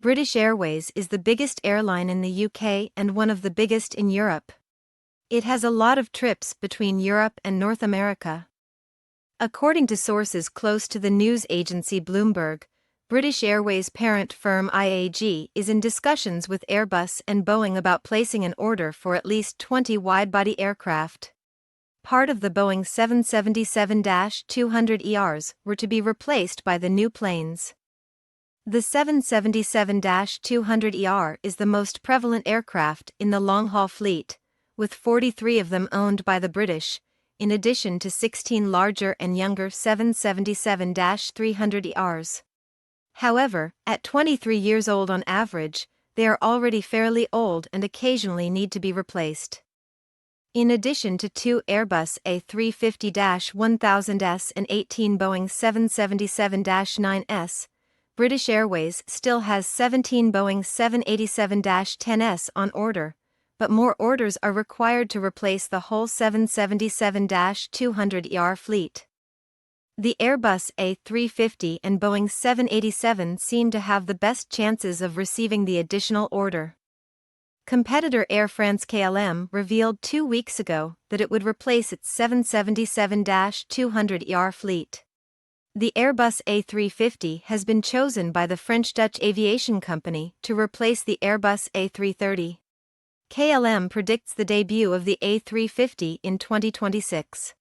British Airways is the biggest airline in the UK and one of the biggest in Europe. It has a lot of trips between Europe and North America. According to sources close to the news agency Bloomberg, British Airways parent firm IAG is in discussions with Airbus and Boeing about placing an order for at least 20 widebody aircraft. Part of the Boeing 777-200ERs were to be replaced by the new planes. The 777-200ER is the most prevalent aircraft in the long-haul fleet, with 43 of them owned by the British, in addition to 16 larger and younger 777-300ERs. However, at 23 years old on average, they are already fairly old and occasionally need to be replaced. In addition to 2 Airbus A350-1000s and 18 Boeing 777-9s, British Airways still has 17 Boeing 787-10s on order, but more orders are required to replace the whole 777-200ER fleet. The Airbus A350 and Boeing 787 seem to have the best chances of receiving the additional order. Competitor Air France-KLM revealed 2 weeks ago that it would replace its 777-200ER fleet. The Airbus A350 has been chosen by the French-Dutch aviation company to replace the Airbus A330. KLM predicts the debut of the A350 in 2026.